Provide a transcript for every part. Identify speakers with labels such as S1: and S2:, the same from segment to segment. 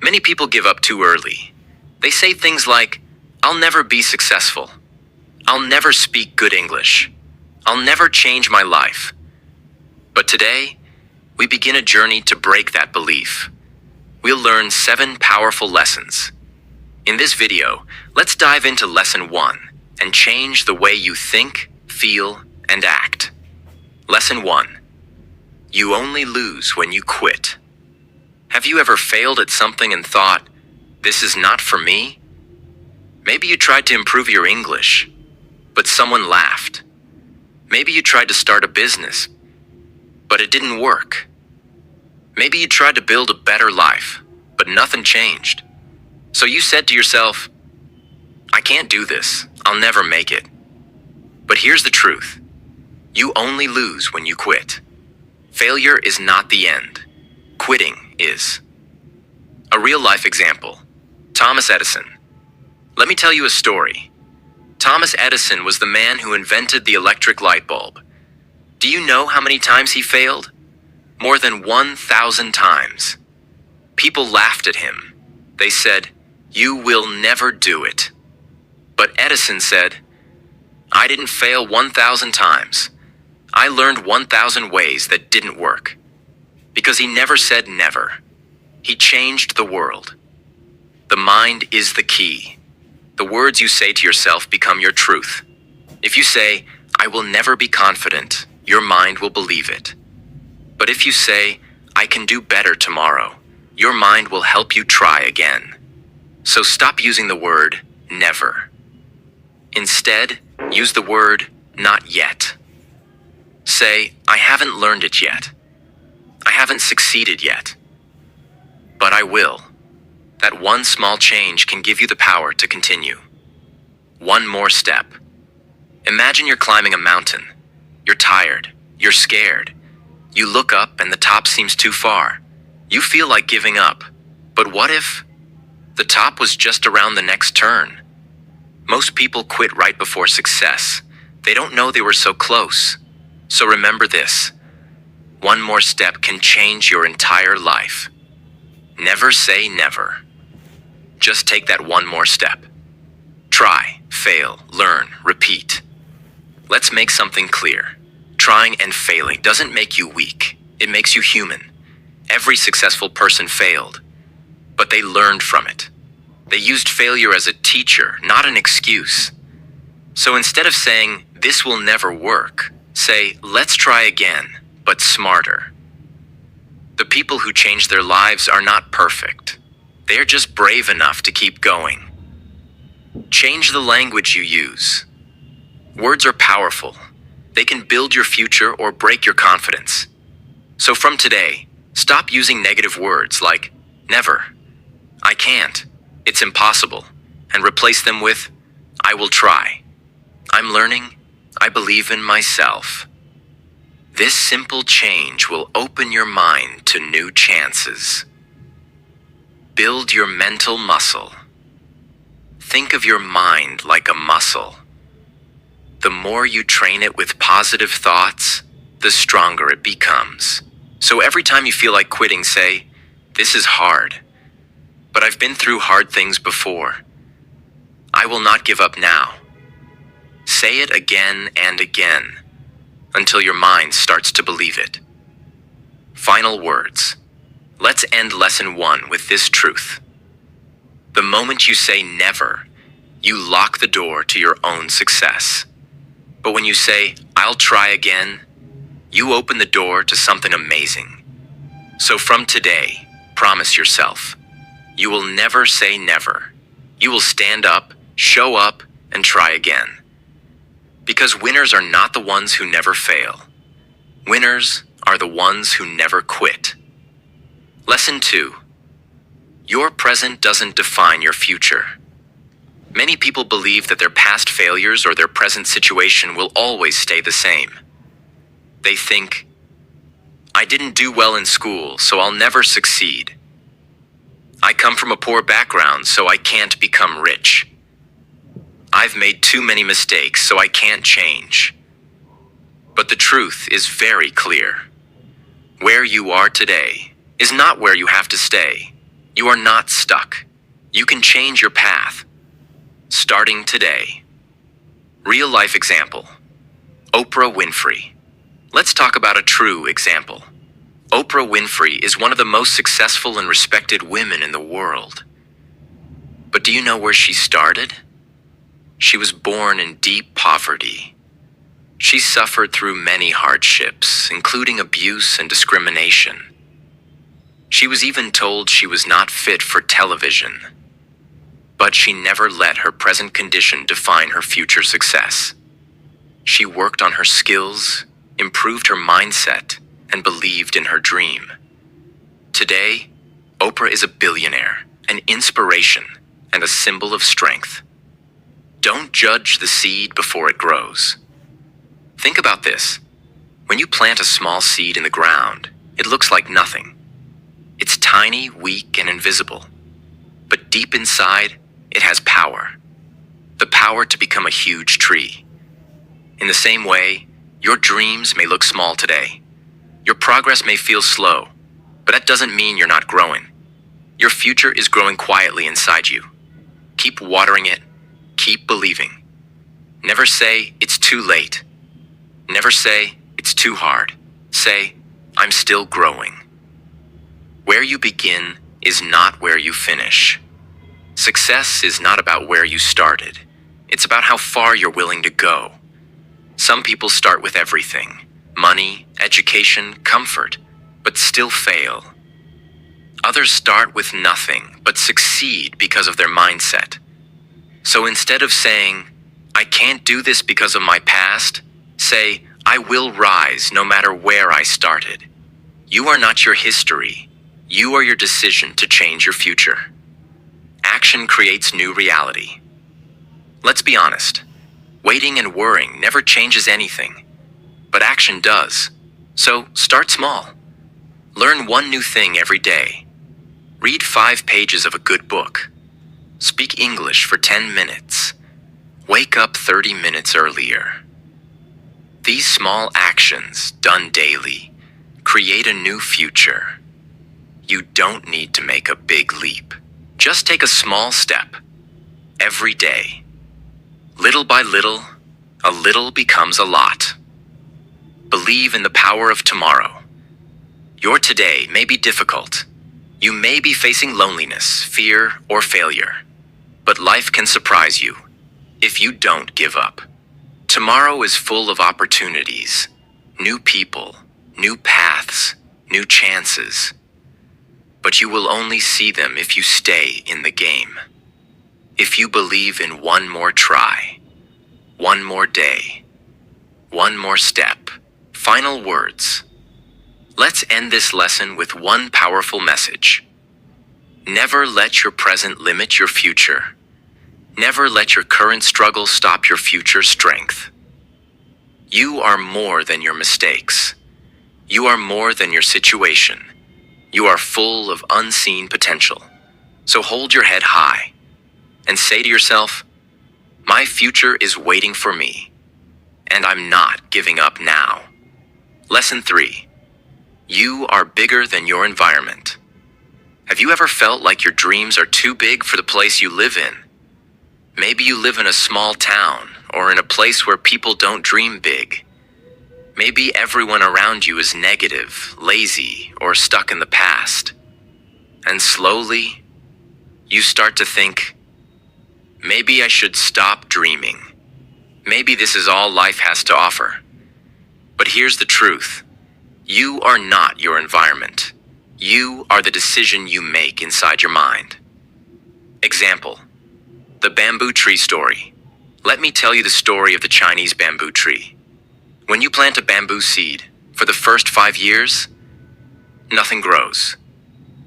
S1: Many people give up too early. They say things like, "I'll never be successful. I'll never speak good English. I'll never change my life." But today, we begin a journey to break that belief. We'll learn 7 powerful lessons. In this video, let's dive into lesson 1 and change the way you think, feel, and act. Lesson 1. You only lose when you quit. Have you ever failed at something and thought, "This is not for me"? Maybe you tried to improve your English, but someone laughed. Maybe you tried to start a business, but it didn't work. Maybe you tried to build a better life, but nothing changed. So you said to yourself, "I can't do this. I'll never make it." But here's the truth. You only lose when you quit. Failure is not the end. Quitting is. A real-life example. Thomas Edison. Let me tell you a story. Thomas Edison was the man who invented the electric light bulb. Do you know how many times he failed? More than 1,000 times. People laughed at him. They said, "You will never do it." But Edison said, "I didn't fail 1,000 times. I learned 1,000 ways that didn't work." Because he never said never. He changed the world. The mind is the key. The words you say to yourself become your truth. If you say, "I will never be confident," your mind will believe it. But if you say, "I can do better tomorrow," your mind will help you try again. So stop using the word never. Instead, use the word not yet. Say, "I haven't learned it yet. I haven't succeeded yet. But I will." That one small change can give you the power to continue. One more step. Imagine you're climbing a mountain. You're tired. You're scared. You look up and the top seems too far. You feel like giving up. But what if the top was just around the next turn? Most people quit right before success. They don't know they were so close. So remember this. One more step can change your entire life. Never say never. Just take that one more step. Try, fail, learn, repeat. Let's make something clear. Trying and failing doesn't make you weak. It makes you human. Every successful person failed, but they learned from it. They used failure as a teacher, not an excuse. So instead of saying, "This will never work," say, "Let's try again, but smarter." The people who change their lives are not perfect. They are just brave enough to keep going. Change the language you use. Words are powerful. They can build your future or break your confidence. So from today, stop using negative words like never, "I can't," "It's impossible," and replace them with "I will try," "I'm learning," "I believe in myself." This simple change will open your mind to new chances. Build your mental muscle. Think of your mind like a muscle. The more you train it with positive thoughts, the stronger it becomes. So every time you feel like quitting, say, "This is hard, but I've been through hard things before. I will not give up now." Say it again and again until your mind starts to believe it. Final words. Let's end lesson 1 with this truth. The moment you say never, you lock the door to your own success. But when you say, "I'll try again," you open the door to something amazing. So from today, promise yourself, you will never say never. You will stand up, show up, and try again. Because winners are not the ones who never fail. Winners are the ones who never quit. Lesson 2. Your present doesn't define your future. Many people believe that their past failures or their present situation will always stay the same. They think, "I didn't do well in school, so I'll never succeed. I come from a poor background, so I can't become rich. I've made too many mistakes, so I can't change." But the truth is very clear. Where you are today is not where you have to stay. You are not stuck. You can change your path, starting today. Real life example. Oprah Winfrey. Let's talk about a true example. Oprah Winfrey is one of the most successful and respected women in the world. But do you know where she started? She was born in deep poverty. She suffered through many hardships, including abuse and discrimination. She was even told she was not fit for television. But she never let her present condition define her future success. She worked on her skills, improved her mindset, and believed in her dream. Today, Oprah is a billionaire, an inspiration, and a symbol of strength. Don't judge the seed before it grows. Think about this. When you plant a small seed in the ground, it looks like nothing. It's tiny, weak, and invisible. But deep inside, it has power. The power to become a huge tree. In the same way, your dreams may look small today. Your progress may feel slow, but that doesn't mean you're not growing. Your future is growing quietly inside you. Keep watering it. Keep believing. Never say, it's too late. Never say, it's too hard. Say, I'm still growing. Where you begin is not where you finish. Success is not about where you started. It's about how far you're willing to go. Some people start with everything: money, education, comfort, but still fail. Others start with nothing, but succeed because of their mindset. So instead of saying, I can't do this because of my past, say, I will rise no matter where I started. You are not your history. You are your decision to change your future. Action creates new reality. Let's be honest. Waiting and worrying never changes anything. But action does. So start small. Learn one new thing every day. Read 5 pages of a good book. Speak English for 10 minutes. Wake up 30 minutes earlier. These small actions, done daily, create a new future. You don't need to make a big leap. Just take a small step. Every day. Little by little, a little becomes a lot. Believe in the power of tomorrow. Your today may be difficult. You may be facing loneliness, fear, or failure. But life can surprise you if you don't give up. Tomorrow is full of opportunities, new people, new paths, new chances. But you will only see them if you stay in the game. If you believe in one more try, one more day, one more step. Final words. Let's end this lesson with one powerful message. Never let your present limit your future. Never let your current struggle stop your future strength. You are more than your mistakes. You are more than your situation. You are full of unseen potential. So hold your head high and say to yourself, my future is waiting for me, and I'm not giving up now. Lesson 3. You are bigger than your environment. Have you ever felt like your dreams are too big for the place you live in? Maybe you live in a small town or in a place where people don't dream big. Maybe everyone around you is negative, lazy, or stuck in the past. And slowly, you start to think, maybe I should stop dreaming. Maybe this is all life has to offer. But here's the truth. You are not your environment. You are the decision you make inside your mind. Example, the bamboo tree story. Let me tell you the story of the Chinese bamboo tree. When you plant a bamboo seed, for the first 5 years, nothing grows.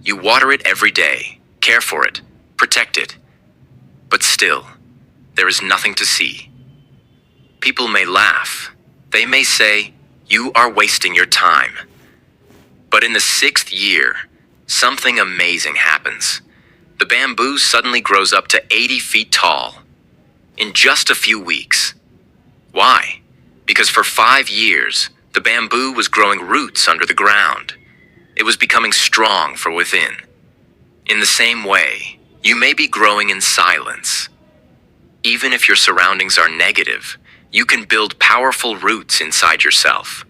S1: You water it every day, care for it, protect it. But still, there is nothing to see. People may laugh. They may say, you are wasting your time. But in the 6th year, something amazing happens. The bamboo suddenly grows up to 80 feet tall in just a few weeks. Why? Because for 5 years, the bamboo was growing roots under the ground. It was becoming strong from within. In the same way, you may be growing in silence. Even if your surroundings are negative, you can build powerful roots inside yourself.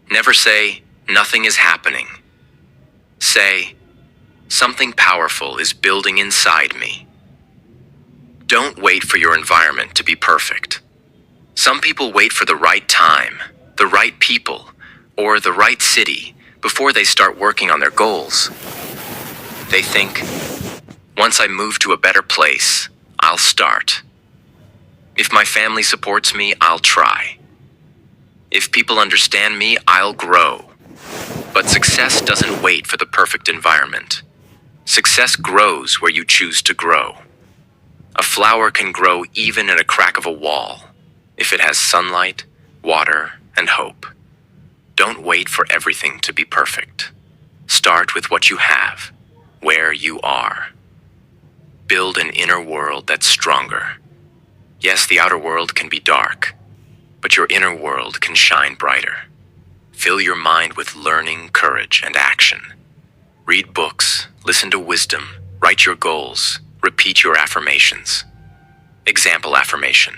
S1: Never say, "Nothing is happening." Say, "Something powerful is building inside me." Don't wait for your environment to be perfect. Some people wait for the right time, the right people, or the right city before they start working on their goals. They think, "Once I move to a better place, I'll start. If my family supports me, I'll try. If people understand me, I'll grow." But success doesn't wait for the perfect environment. Success grows where you choose to grow. A flower can grow even in a crack of a wall if it has sunlight, water, and hope. Don't wait for everything to be perfect. Start with what you have, where you are. Build an inner world that's stronger. Yes, the outer world can be dark, but your inner world can shine brighter. Fill your mind with learning, courage, and action. Read books, listen to wisdom, write your goals, repeat your affirmations. Example affirmation: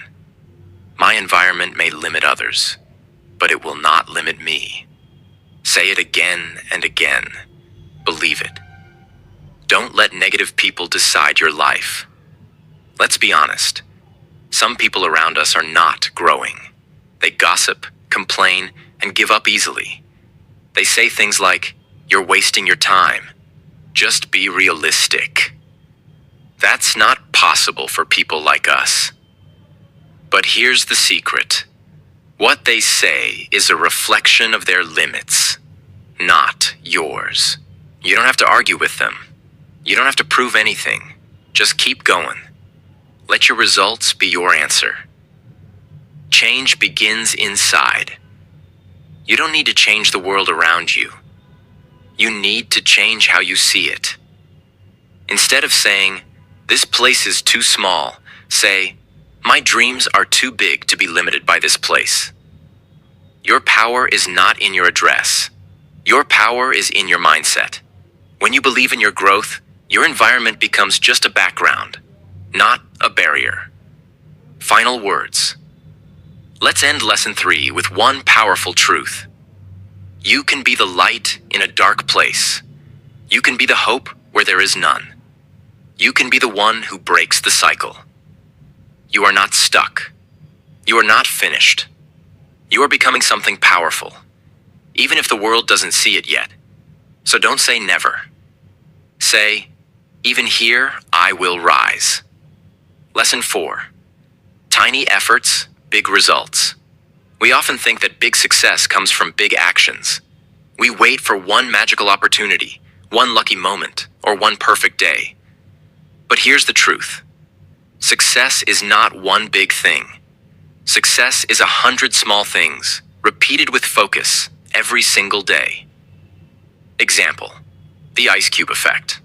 S1: "My environment may limit others, but it will not limit me." Say it again and again. Believe it. Don't let negative people decide your life. Let's be honest. Some people around us are not growing. They gossip, complain, and give up easily. They say things like, "You're wasting your time. Just be realistic." That's not possible for people like us. But here's the secret. What they say is a reflection of their limits, not yours. You don't have to argue with them. You don't have to prove anything. Just keep going. Let your results be your answer. Change begins inside. You don't need to change the world around you. You need to change how you see it. Instead of saying, "This place is too small," say, "My dreams are too big to be limited by this place." Your power is not in your address. Your power is in your mindset. When you believe in your growth, your environment becomes just a background, not a barrier. Final words. Let's end lesson 3 with one powerful truth. You can be the light in a dark place. You can be the hope where there is none. You can be the one who breaks the cycle. You are not stuck. You are not finished. You are becoming something powerful, even if the world doesn't see it yet. So don't say never. Say, "Even here, I will rise." Lesson 4. Tiny efforts, big results. We often think that big success comes from big actions. We wait for one magical opportunity, one lucky moment, or one perfect day. But here's the truth. Success is not one big thing. Success is 100 small things, repeated with focus, every single day. Example, the ice cube effect.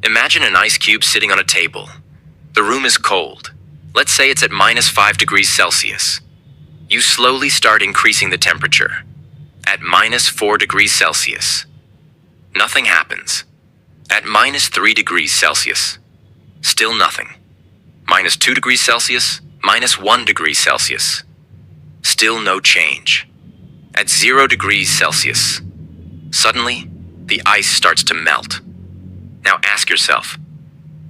S1: Imagine an ice cube sitting on a table. The room is cold. Let's say it's at -5 degrees Celsius. You slowly start increasing the temperature. At -4 degrees Celsius, nothing happens. At -3 degrees Celsius, still nothing. -2 degrees Celsius, -1 degree Celsius, still no change. At 0 degrees Celsius, suddenly, the ice starts to melt. Now ask yourself,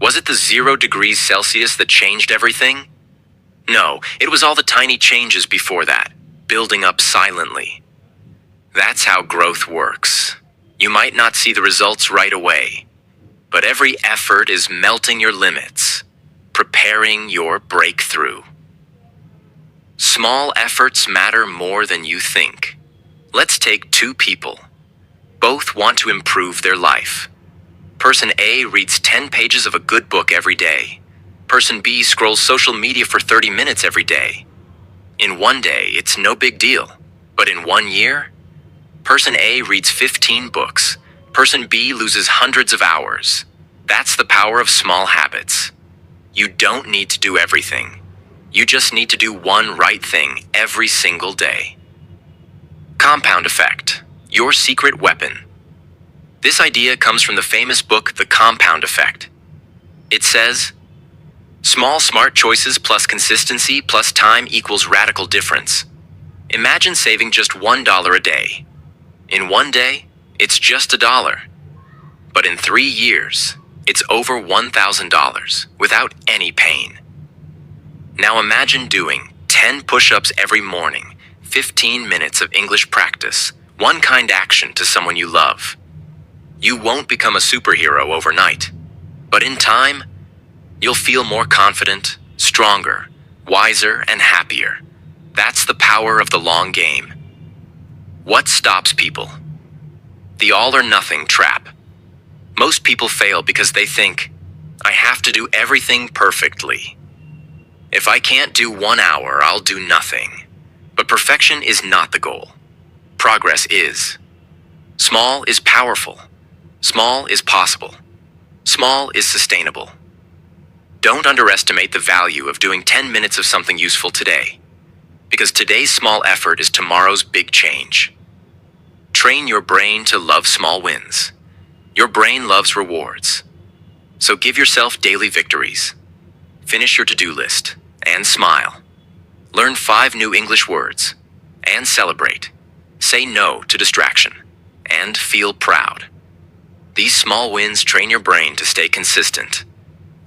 S1: was it the 0 degrees Celsius that changed everything? No, it was all the tiny changes before that, building up silently. That's how growth works. You might not see the results right away, but every effort is melting your limits, preparing your breakthrough. Small efforts matter more than you think. Let's take 2 people. Both want to improve their life. Person A reads 10 pages of a good book every day. Person B scrolls social media for 30 minutes every day. In one day, it's no big deal. But in 1 year, Person A reads 15 books. Person B loses hundreds of hours. That's the power of small habits. You don't need to do everything. You just need to do one right thing every single day. Compound effect, your secret weapon. This idea comes from the famous book, The Compound Effect. It says, small smart choices plus consistency plus time equals radical difference. Imagine saving just $1 a day. In one day, it's just $1. But in 3 years, it's over $1,000 without any pain. Now imagine doing 10 push-ups every morning, 15 minutes of English practice, one kind action to someone you love. You won't become a superhero overnight, but in time, you'll feel more confident, stronger, wiser, and happier. That's the power of the long game. What stops people? The all-or-nothing trap. Most people fail because they think, I have to do everything perfectly. If I can't do 1 hour, I'll do nothing. But perfection is not the goal. Progress is. Small is powerful. Small is possible. Small is sustainable. Don't underestimate the value of doing 10 minutes of something useful today, because today's small effort is tomorrow's big change. Train your brain to love small wins. Your brain loves rewards. So give yourself daily victories. Finish your to-do list and smile. Learn 5 new English words and celebrate. Say no to distraction and feel proud. These small wins train your brain to stay consistent,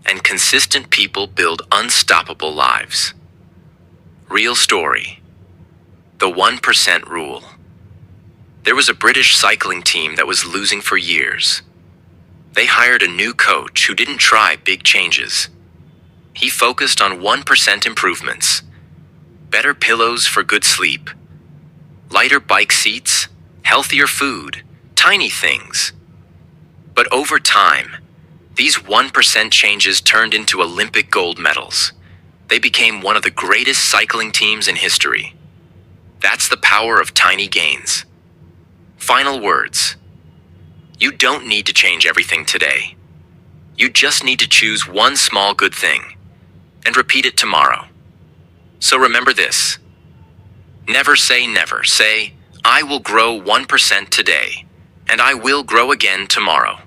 S1: and consistent people build unstoppable lives. Real story. The 1% rule. There was a British cycling team that was losing for years. They hired a new coach who didn't try big changes. He focused on 1% improvements. Better pillows for good sleep. Lighter bike seats, healthier food, tiny things. But over time, these 1% changes turned into Olympic gold medals. They became one of the greatest cycling teams in history. That's the power of tiny gains. Final words. You don't need to change everything today. You just need to choose one small good thing and repeat it tomorrow. So remember this. Never say never. Say, I will grow 1% today, and I will grow again tomorrow.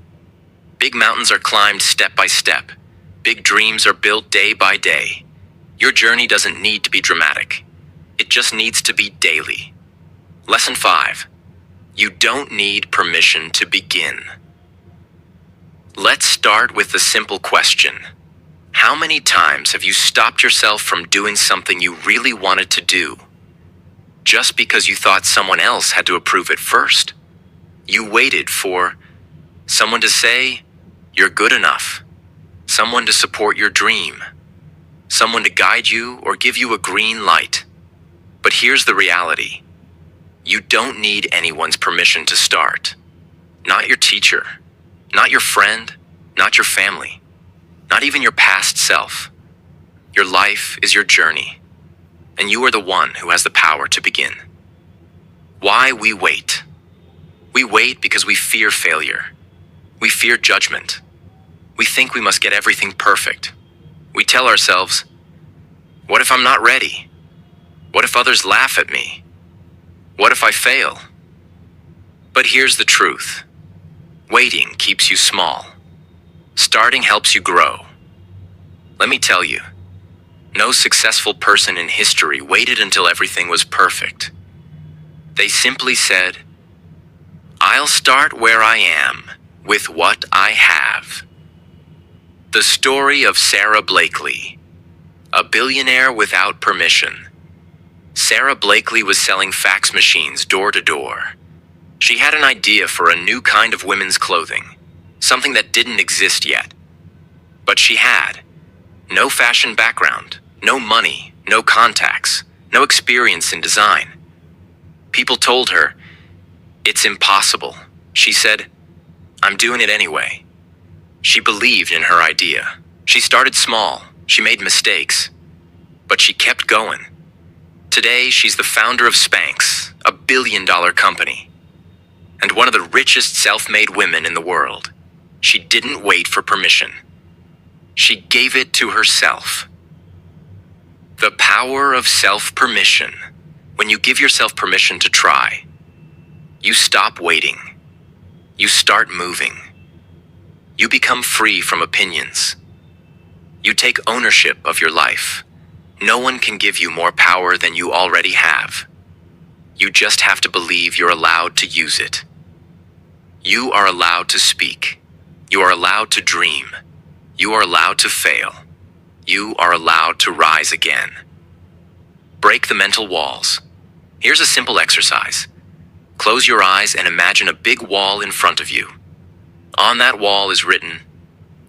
S1: Big mountains are climbed step by step. Big dreams are built day by day. Your journey doesn't need to be dramatic. It just needs to be daily. Lesson 5. You don't need permission to begin. Let's start with the simple question. How many times have you stopped yourself from doing something you really wanted to do, just because you thought someone else had to approve it first? You waited for someone to say, you're good enough, someone to support your dream, someone to guide you or give you a green light. But here's the reality. You don't need anyone's permission to start. Not your teacher, not your friend, not your family, not even your past self. Your life is your journey, and you are the one who has the power to begin. Why we wait? We wait because we fear failure. We fear judgment. We think we must get everything perfect. We tell ourselves, what if I'm not ready? What if others laugh at me? What if I fail? But here's the truth. Waiting keeps you small. Starting helps you grow. Let me tell you, no successful person in history waited until everything was perfect. They simply said, I'll start where I am, with what I have. The story of Sarah Blakely, a billionaire without permission. Sarah Blakely was selling fax machines door to door. She had an idea for a new kind of women's clothing, something that didn't exist yet. But she had no fashion background, no money, no contacts, no experience in design. People told her, it's impossible. She said, I'm doing it anyway. She believed in her idea. She started small. She made mistakes. But she kept going. Today, she's the founder of Spanx, a billion-dollar company, and one of the richest self-made women in the world. She didn't wait for permission. She gave it to herself. The power of self-permission. When you give yourself permission to try, you stop waiting. You start moving. You become free from opinions. You take ownership of your life. No one can give you more power than you already have. You just have to believe you're allowed to use it. You are allowed to speak. You are allowed to dream. You are allowed to fail. You are allowed to rise again. Break the mental walls. Here's a simple exercise. Close your eyes and imagine a big wall in front of you. On that wall is written,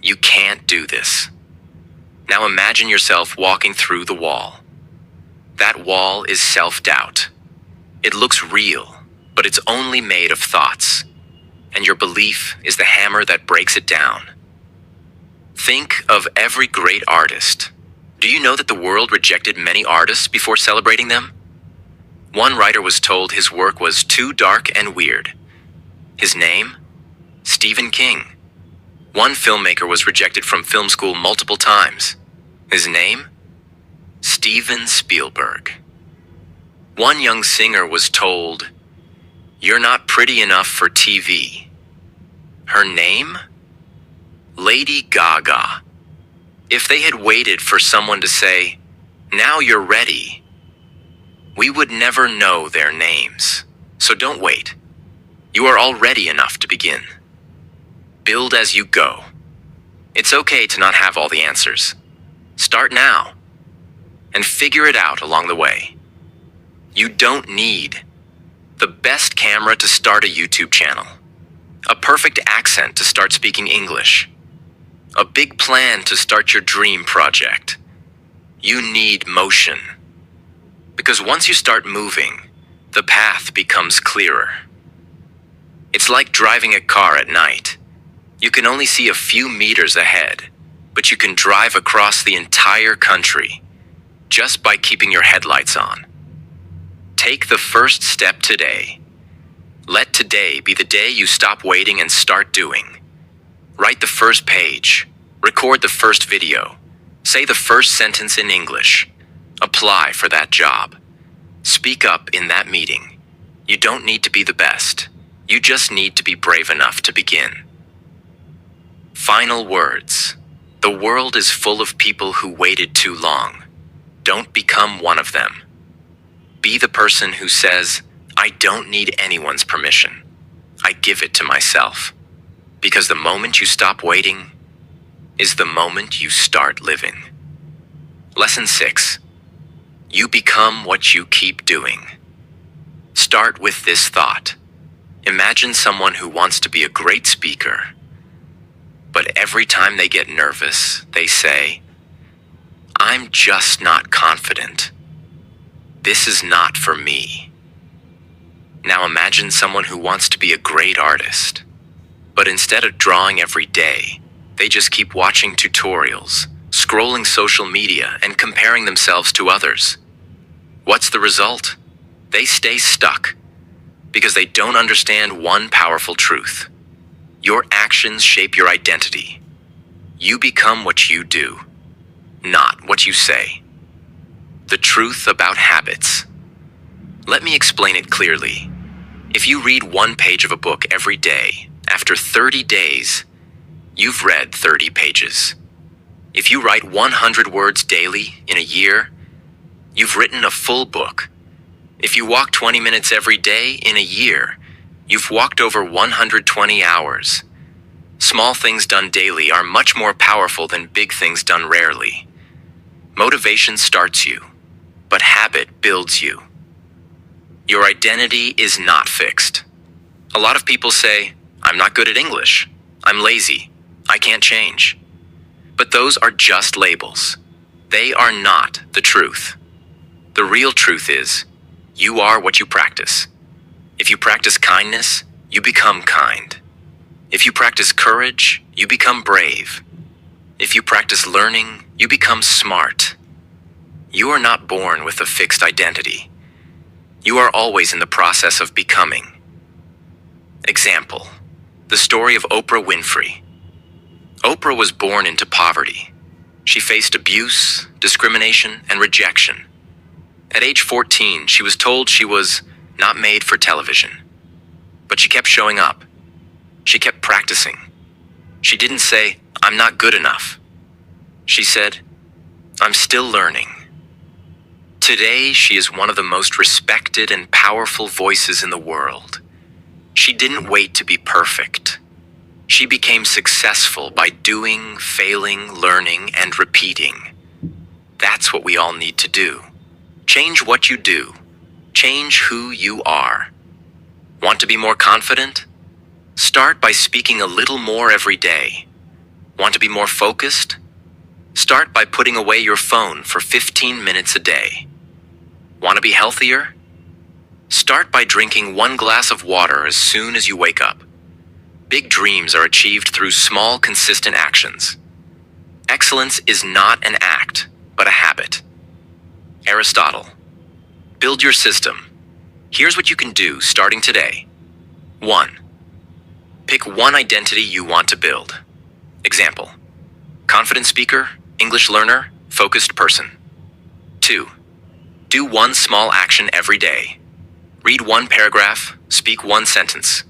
S1: "You can't do this." Now imagine yourself walking through the wall. That wall is self-doubt. It looks real, but it's only made of thoughts. And your belief is the hammer that breaks it down. Think of every great artist. Do you know that the world rejected many artists before celebrating them? One writer was told his work was too dark and weird. His name? Stephen King. One filmmaker was rejected from film school multiple times. His name? Steven Spielberg. One young singer was told, "You're not pretty enough for TV." Her name? Lady Gaga. If they had waited for someone to say, "Now you're ready," we would never know their names. So don't wait. You are already enough to begin. Build as you go. It's okay to not have all the answers. Start now and figure it out along the way. You don't need the best camera to start a YouTube channel, a perfect accent to start speaking English, a big plan to start your dream project. You need motion. Because once you start moving, the path becomes clearer. It's like driving a car at night. You can only see a few meters ahead, but you can drive across the entire country just by keeping your headlights on. Take the first step today. Let today be the day you stop waiting and start doing. Write the first page. Record the first video. Say the first sentence in English. Apply for that job. Speak up in that meeting. You don't need to be the best. You just need to be brave enough to begin. Final words. The world is full of people who waited too long. Don't become one of them. Be the person who says, "I don't need anyone's permission. I give it to myself." Because the moment you stop waiting is the moment you start living. Lesson 6. You become what you keep doing. Start with this thought. Imagine someone who wants to be a great speaker, but every time they get nervous, they say, "I'm just not confident. This is not for me." Now imagine someone who wants to be a great artist, but instead of drawing every day, they just keep watching tutorials, scrolling social media, and comparing themselves to others. What's the result? They stay stuck because they don't understand one powerful truth. Your actions shape your identity. You become what you do, not what you say. The truth about habits. Let me explain it clearly. If you read one page of a book every day, after 30 days, you've read 30 pages. If you write 100 words daily in a year, you've written a full book. If you walk 20 minutes every day in a year, you've walked over 120 hours. Small things done daily are much more powerful than big things done rarely. Motivation starts you, but habit builds you. Your identity is not fixed. A lot of people say, "I'm not good at English. I'm lazy. I can't change." But those are just labels. They are not the truth. The real truth is, you are what you practice. If you practice kindness, you become kind. If you practice courage, you become brave. If you practice learning, you become smart. You are not born with a fixed identity. You are always in the process of becoming. Example, the story of Oprah Winfrey. Oprah was born into poverty. She faced abuse, discrimination, and rejection. At age 14, she was told she was not made for television. But she kept showing up. She kept practicing. She didn't say, "I'm not good enough." She said, "I'm still learning." Today, she is one of the most respected and powerful voices in the world. She didn't wait to be perfect. She became successful by doing, failing, learning, and repeating. That's what we all need to do. Change what you do. Change who you are. Want to be more confident? Start by speaking a little more every day. Want to be more focused? Start by putting away your phone for 15 minutes a day. Want to be healthier? Start by drinking 1 glass of water as soon as you wake up. Big dreams are achieved through small, consistent actions. Excellence is not an act, but a habit. Aristotle. Build your system. Here's what you can do starting today. 1. Pick one identity you want to build. Example: confident speaker, English learner, focused person. 2. Do one small action every day. Read 1 paragraph, speak 1 sentence.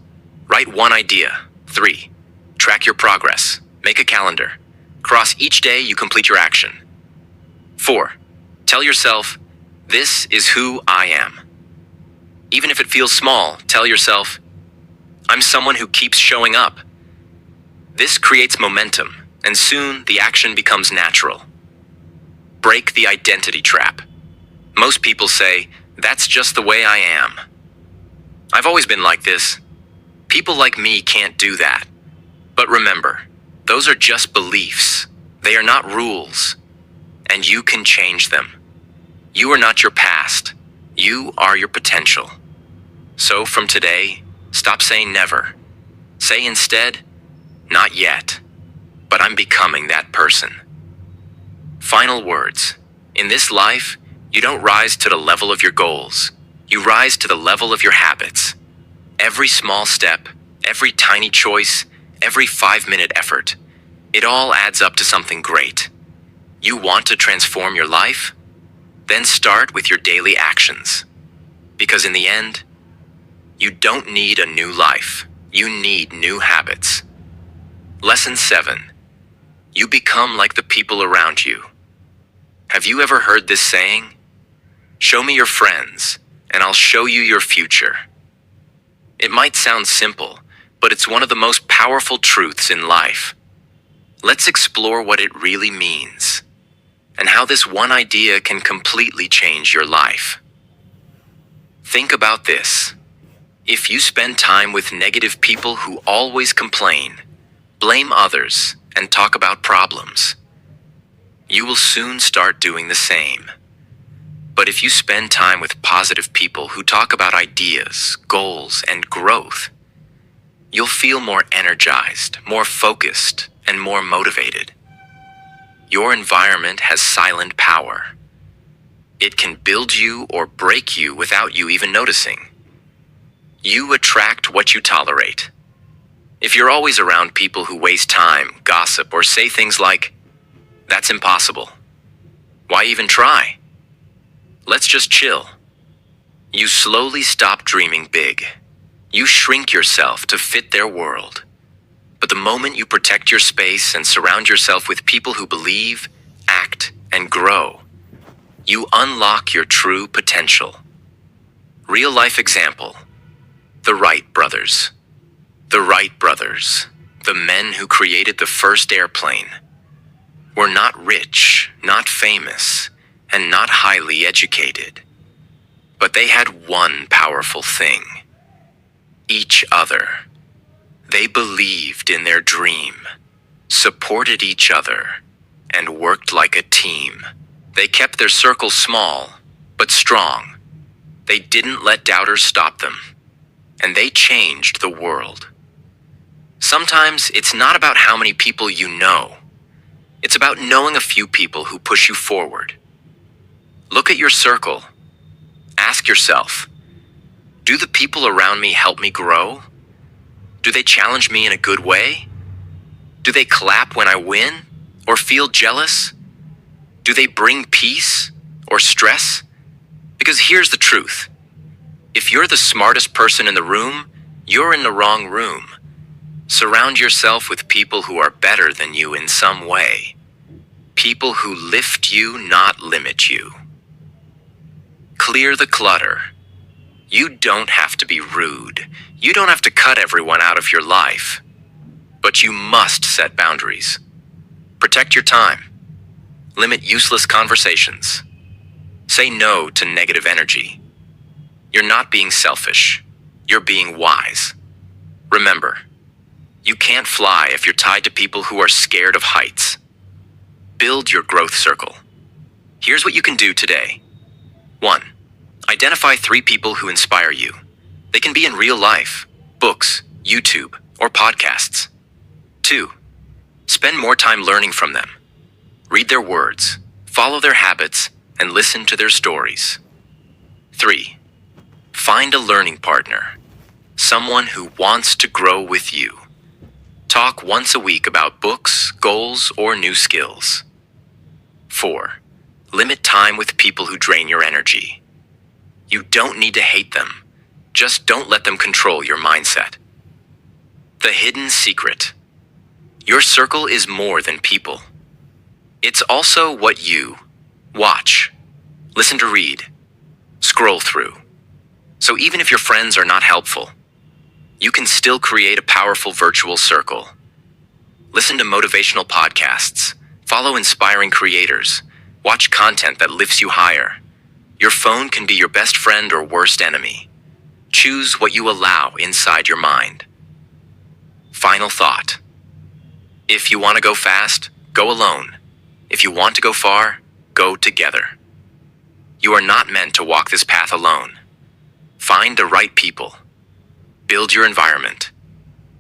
S1: Write 1 idea. 3. Track your progress. Make a calendar. Cross each day you complete your action. 4. Tell yourself, "This is who I am." Even if it feels small, tell yourself, "I'm someone who keeps showing up." This creates momentum, and soon the action becomes natural. Break the identity trap. Most people say, "That's just the way I am." I've always been like this. People like me can't do that. But remember, those are just beliefs. They are not rules. And you can change them. You are not your past. You are your potential. So from today, stop saying never. Say instead, "Not yet, but I'm becoming that person." Final words. In this life, you don't rise to the level of your goals. You rise to the level of your habits. Every small step, every tiny choice, every 5-minute effort, it all adds up to something great. You want to transform your life? Then start with your daily actions. Because in the end, you don't need a new life. You need new habits. Lesson 7. You become like the people around you. Have you ever heard this saying? Show me your friends, and I'll show you your future. It might sound simple, but it's one of the most powerful truths in life. Let's explore what it really means, and how this one idea can completely change your life. Think about this. If you spend time with negative people who always complain, blame others, and talk about problems, you will soon start doing the same. But if you spend time with positive people who talk about ideas, goals, and growth, you'll feel more energized, more focused, and more motivated. Your environment has silent power. It can build you or break you without you even noticing. You attract what you tolerate. If you're always around people who waste time, gossip, or say things like, "That's impossible. Why even try? Let's just chill," you slowly stop dreaming big. You shrink yourself to fit their world. But the moment you protect your space and surround yourself with people who believe, act, and grow, you unlock your true potential. Real-life example: the Wright brothers. The Wright brothers, the men who created the first airplane, were not rich, not famous, and not highly educated. But they had one powerful thing: each other. They believed in their dream, supported each other, and worked like a team. They kept their circle small, but strong. They didn't let doubters stop them, and they changed the world. Sometimes it's not about how many people you know. It's about knowing a few people who push you forward. Look at your circle. Ask yourself, do the people around me help me grow? Do they challenge me in a good way? Do they clap when I win or feel jealous? Do they bring peace or stress? Because here's the truth. If you're the smartest person in the room, you're in the wrong room. Surround yourself with people who are better than you in some way. People who lift you, not limit you. Clear the clutter. You don't have to be rude. You don't have to cut everyone out of your life. But you must set boundaries. Protect your time. Limit useless conversations. Say no to negative energy. You're not being selfish. You're being wise. Remember, you can't fly if you're tied to people who are scared of heights. Build your growth circle. Here's what you can do today. 1. Identify 3 people who inspire you. They can be in real life, books, YouTube, or podcasts. 2. Spend more time learning from them. Read their words, follow their habits, and listen to their stories. 3. Find a learning partner. Someone who wants to grow with you. Talk once a week about books, goals, or new skills. 4. Limit time with people who drain your energy. You don't need to hate them. Just don't let them control your mindset. The hidden secret. Your circle is more than people. It's also what you watch, listen to read, scroll through. So even if your friends are not helpful, you can still create a powerful virtual circle. Listen to motivational podcasts, follow inspiring creators, watch content that lifts you higher. Your phone can be your best friend or worst enemy. Choose what you allow inside your mind. Final thought. If you want to go fast, go alone. If you want to go far, go together. You are not meant to walk this path alone. Find the right people. Build your environment.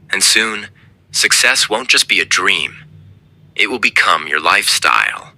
S1: And soon, success won't just be a dream. It will become your lifestyle.